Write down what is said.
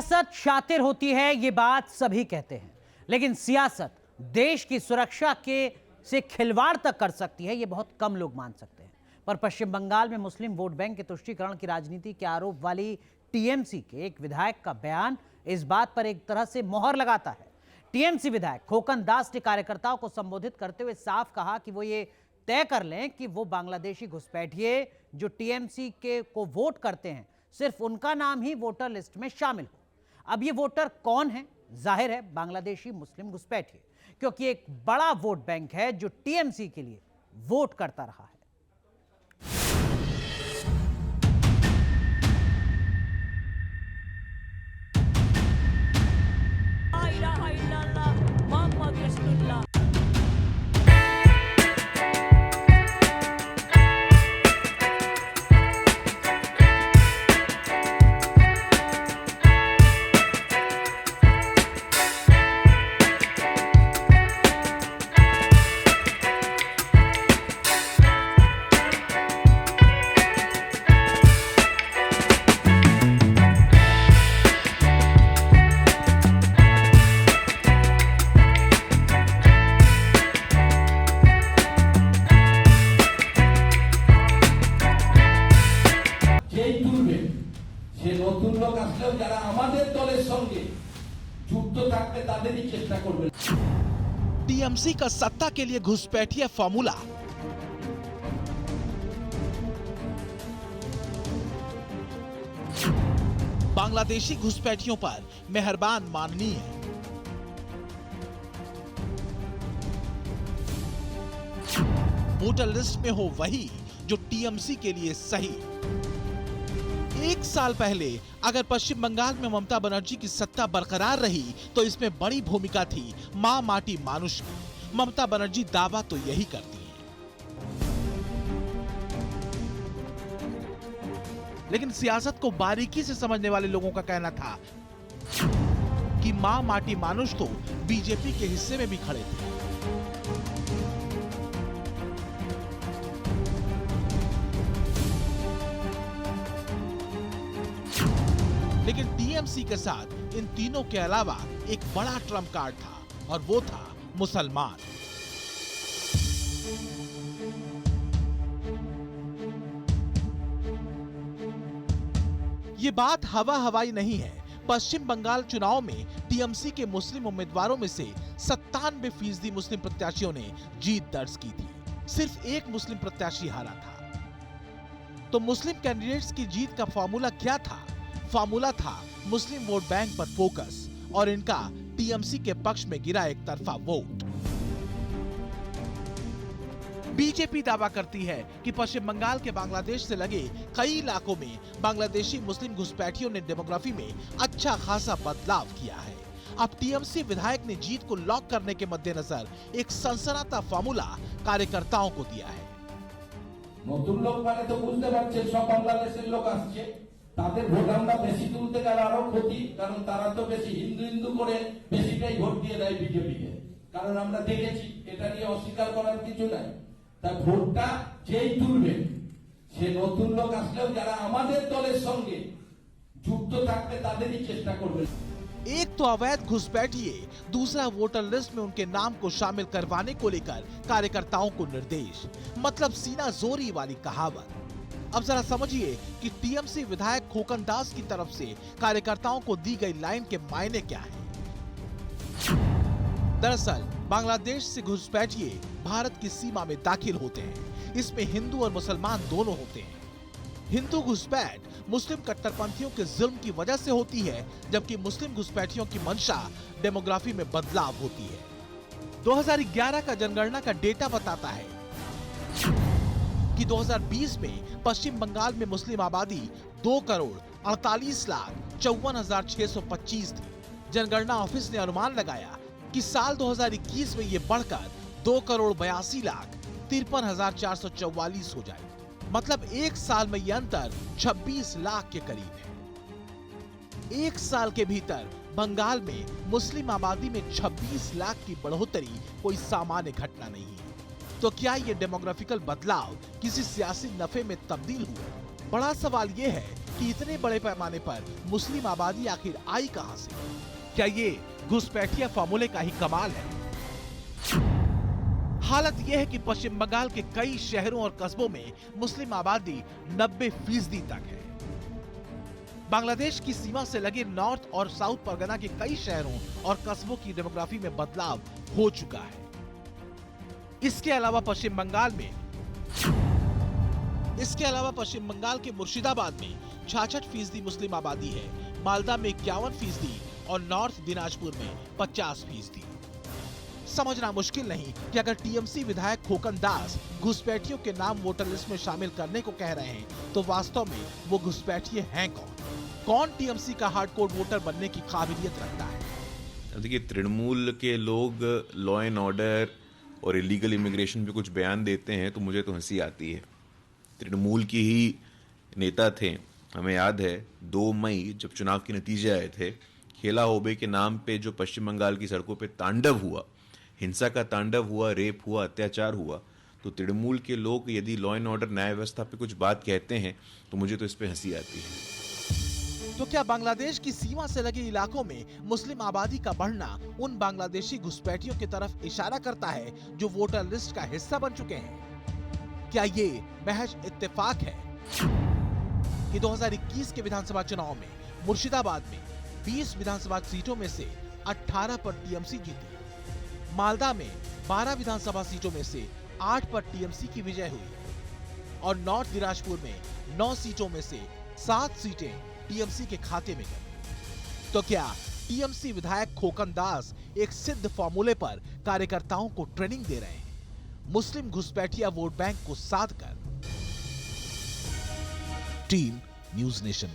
सियासत शातिर होती है, ये बात सभी कहते हैं, लेकिन सियासत देश की सुरक्षा के से खिलवाड़ तक कर सकती है, ये बहुत कम लोग मान सकते हैं। पर पश्चिम बंगाल में मुस्लिम वोट बैंक के तुष्टीकरण की राजनीति के आरोप वाली टीएमसी के एक विधायक का बयान इस बात पर एक तरह से मोहर लगाता है। टीएमसी विधायक खोकन दास ने कार्यकर्ताओं को संबोधित करते हुए साफ कहा कि वो ये तय कर लें कि वो बांग्लादेशी घुसपैठिए जो टीएमसी के को वोट करते हैं, सिर्फ उनका नाम ही वोटर लिस्ट में शामिल हो। अब ये वोटर कौन है? जाहिर है बांग्लादेशी मुस्लिम घुसपैठिए, क्योंकि एक बड़ा वोट बैंक है जो टीएमसी के लिए वोट करता रहा है। নতুন লোক আসলেও যারা আমাদের দলের সঙ্গে যুক্ত থাকবে তাদেরই চেষ্টা করবে। टीएमसी का सत्ता के लिए घुसपैठिया फॉर्मूला, बांग्लादेशी घुसपैठियों पर मेहरबान माननीय, वोटर लिस्ट में हो वही जो टीएमसी के लिए सही। एक साल पहले अगर पश्चिम बंगाल में ममता बनर्जी की सत्ता बरकरार रही तो इसमें बड़ी भूमिका थी मां माटी मानुष की। ममता बनर्जी दावा तो यही करती हैं, लेकिन सियासत को बारीकी से समझने वाले लोगों का कहना था कि मां माटी मानुष तो बीजेपी के हिस्से में भी खड़े थे। लेकिन टीएमसी के साथ इन तीनों के अलावा एक बड़ा ट्रम्प कार्ड था और वो था मुसलमान। ये बात हवा हवाई नहीं है। पश्चिम बंगाल चुनाव में टीएमसी के मुस्लिम उम्मीदवारों में से 97% मुस्लिम प्रत्याशियों ने जीत दर्ज की थी। सिर्फ एक मुस्लिम प्रत्याशी हारा था। तो मुस्लिम कैंडिडेट्स की जीत का फॉर्मूला क्या था? फॉर्मूला था मुस्लिम वोट बैंक पर फोकस और इनका टीएमसी के पक्ष में गिरा एक तरफा वोट। बीजेपी दावा करती है कि पश्चिम बंगाल के बांग्लादेश से लगे कई इलाकों में बांग्लादेशी मुस्लिम घुसपैठियों ने डेमोग्राफी में अच्छा खासा बदलाव किया है। अब टीएमसी विधायक ने जीत को लॉक करने के मद्देनजर एक सनसनाता फॉर्मूला कार्यकर्ताओं को दिया है। নতুন লোক মানে তো বুঝতে পারছেন সব বাংলাদেশের লোক আসছে, তাদের ভোট আমরা বেশি তুলতে গেলে আরো ক্ষতি, কারণ তারা তো বেশি হিন্দু হিন্দু করে বেশিটাই ভোট দিয়ে দেয় বিজেপিকে। কারণ আমরা দেখেছি, এটা নিয়ে অস্বীকার করার কিছু নাই। তা ভোটটা যেই তুলবে সে নতুন লোক আসলেও যারা আমাদের দলের সঙ্গে যুক্ত থাকবে তাদেরই চেষ্টা করবে। एक तो अवैध घुसपैठिए, दूसरा वोटर लिस्ट में उनके नाम को शामिल करवाने को लेकर कार्यकर्ताओं को निर्देश, मतलब सीना जोरी वाली कहावत। अब जरा समझिए कि टीएमसी विधायक खोकन दास की तरफ से कार्यकर्ताओं को दी गई लाइन के मायने क्या है। दरअसल बांग्लादेश से घुसपैठिए भारत की सीमा में दाखिल होते हैं। इसमें हिंदू और मुसलमान दोनों होते हैं। हिंदू घुसपैठ मुस्लिम कट्टरपंथियों के जुल्म की वजह से होती है, जबकि मुस्लिम घुसपैठियों की मंशा डेमोग्राफी में बदलाव होती है। 2011 का जनगणना का डेटा बताता है कि 2020 में पश्चिम बंगाल में मुस्लिम आबादी 2,48,54,625 थी। जनगणना ऑफिस ने अनुमान लगाया कि साल 2021 में ये बढ़कर 2,82,53,444 हो जाए। मतलब एक साल में यह अंतर 26 लाख के करीब है। एक साल के भीतर बंगाल में मुस्लिम आबादी में 26 लाख की बढ़ोतरी कोई सामान्य घटना नहीं है। तो क्या ये डेमोग्राफिकल बदलाव किसी सियासी नफे में तब्दील हुआ? बड़ा सवाल यह है कि इतने बड़े पैमाने पर मुस्लिम आबादी आखिर आई कहां से? क्या ये घुसपैठिया फॉर्मूले का ही कमाल है? हालत यह है कि पश्चिम बंगाल के कई शहरों और कस्बों में मुस्लिम आबादी 90% तक है। बांग्लादेश की सीमा से लगे नॉर्थ और साउथ परगना के कई शहरों और कस्बों की डेमोग्राफी में बदलाव हो चुका है। इसके अलावा पश्चिम बंगाल के मुर्शिदाबाद में 66% मुस्लिम आबादी है, मालदा में 51% और नॉर्थ दिनाजपुर में 50%। समझना मुश्किल नहीं कि अगर टीएमसी विधायक खोकन दास घुसपैठियों के नाम वोटर लिस्ट में शामिल करने को कह रहे हैं, तो वास्तव में वो घुसपैठिए हैं कौन टीएमसी का हार्डकोर वोटर बनने की काबिलियत रखता है? देखिए, तृणमूल के लोग लॉ एंड ऑर्डर और इलीगल इमिग्रेशन पे कुछ बयान देते हैं तो मुझे तो हंसी आती है। तृणमूल की ही नेता थे, हमें याद है 2 मई जब चुनाव के नतीजे आए थे, खेला होबे के नाम पे जो पश्चिम बंगाल की सड़कों पे तांडव हुआ, हिंसा का तांडव हुआ, रेप हुआ, अत्याचार हुआ, तो तृणमूल के लोग यदि लॉ एंड ऑर्डर न्याय व्यवस्था पे कुछ बात कहते हैं तो मुझे तो इस पे हंसी आती है। तो क्या बांग्लादेश की सीमा से लगे इलाकों में मुस्लिम आबादी का बढ़ना उन बांग्लादेशी घुसपैठियों की तरफ इशारा करता है जो वोटर लिस्ट का हिस्सा बन चुके हैं? क्या ये महज इत्तेफाक है कि 2021 के विधानसभा चुनाव में मुर्शिदाबाद में 20 विधानसभा सीटों में से 18 पर टीएमसी जीती, मालदा में 12 विधानसभा सीटों में से 8 पर टीएमसी की विजय हुई और नॉर्थ दिनाजपुर में 9 सीटों में से 7 सीटें टीएमसी के खाते में गई? तो क्या टीएमसी विधायक खोकन दास एक सिद्ध फॉर्मूले पर कार्यकर्ताओं को ट्रेनिंग दे रहे हैं, मुस्लिम घुसपैठिया वोट बैंक को साध कर? Team news nation.